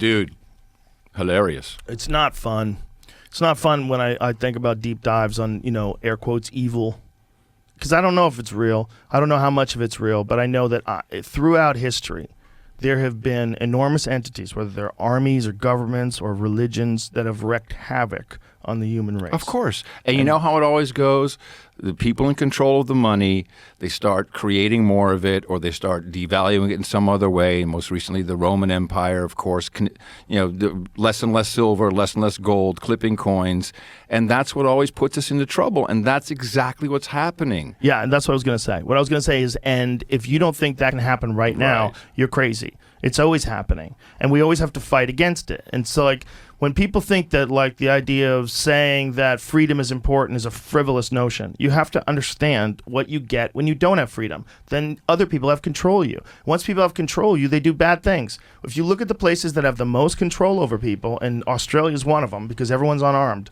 dude, hilarious. It's not fun. It's not fun when I think about deep dives on, air quotes, evil. Because I don't know if it's real. I don't know how much of it's real, but I know that throughout history, there have been enormous entities, whether they're armies or governments or religions, that have wreaked havoc on the human race. Of course. And you know how it always goes? The people in control of the money, they start creating more of it, or they start devaluing it in some other way. And most recently, the Roman Empire, of course, less and less silver, less and less gold, clipping coins. And that's what always puts us into trouble. And that's exactly what's happening. Yeah, and that's what I was going to say. What I was going to say is, and if you don't think that can happen right now, you're crazy. It's always happening. And we always have to fight against it. And so, like, when people think that, like, the idea of saying that freedom is important is a frivolous notion, you have to understand what you get when you don't have freedom. Then other people have control of you. Once people have control of you, they do bad things. If you look at the places that have the most control over people, and Australia is one of them because everyone's unarmed,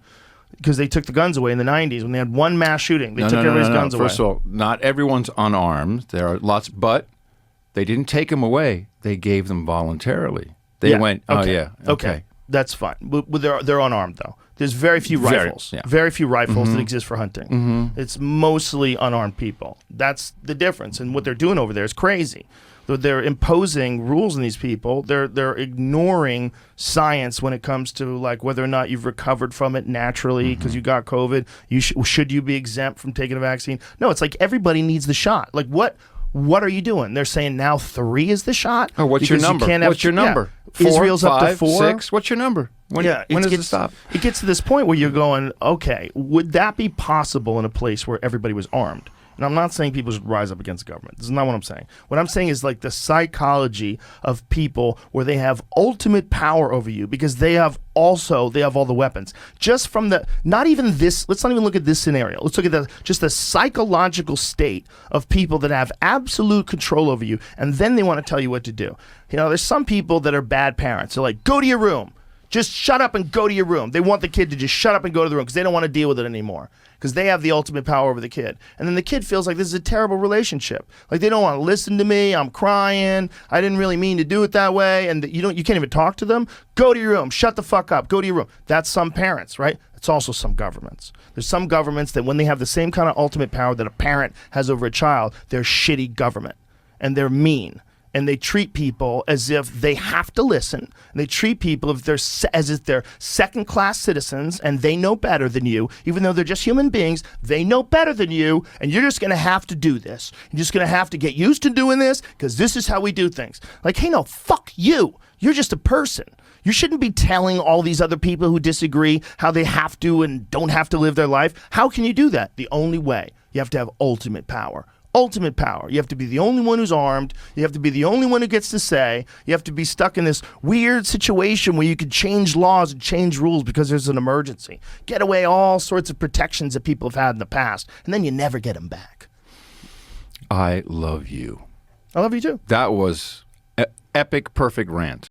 because they took the guns away in the 90s when they had one mass shooting. They took everybody's guns away. First of all, not everyone's unarmed. There are lots, but they didn't take them away. They gave them voluntarily. They went, okay. That's fine. But they're unarmed, though. There's very few rifles. Very few rifles that exist for hunting. It's mostly unarmed people. That's the difference. And what they're doing over there is crazy. They're imposing rules on these people. They're ignoring science when it comes to, like, whether or not you've recovered from it naturally because you got COVID. Should you be exempt from taking a vaccine? No, it's like everybody needs the shot. Like, what are you doing? They're saying now 3 is the shot. Oh, what's your number? What's your number? 4, Israel's 5, up to 4. 6. What's your number? When does it stop? It gets to this point where you're going, okay, would that be possible in a place where everybody was armed? And I'm not saying people should rise up against the government. This is not what I'm saying. What I'm saying is, like, the psychology of people where they have ultimate power over you because they have all the weapons. Just from let's not even look at this scenario. Let's look at just the psychological state of people that have absolute control over you, and then they want to tell you what to do. There's some people that are bad parents. They're like, go to your room. Just shut up and go to your room. They want the kid to just shut up and go to the room because they don't want to deal with it anymore because they have the ultimate power over the kid. And then the kid feels like this is a terrible relationship. Like, they don't want to listen to me. I'm crying. I didn't really mean to do it that way. And you can't even talk to them. Go to your room. Shut the fuck up. Go to your room. That's some parents, right? It's also some governments. There's some governments that when they have the same kind of ultimate power that a parent has over a child, they're shitty government. And they're mean. And they treat people as if they have to listen. And they treat people as if they're second-class citizens and they know better than you. Even though they're just human beings, they know better than you, and you're just going to have to do this. You're just going to have to get used to doing this because this is how we do things. Like, hey, no, fuck you. You're just a person. You shouldn't be telling all these other people who disagree how they have to and don't have to live their life. How can you do that? The only way. You have to have ultimate power. Ultimate power. You have to be the only one who's armed. You have to be the only one who gets to say. You have to be stuck in this weird situation where you can change laws and change rules because there's an emergency. Get away all sorts of protections that people have had in the past, and then you never get them back. I love you. I love you too. That was epic, perfect rant.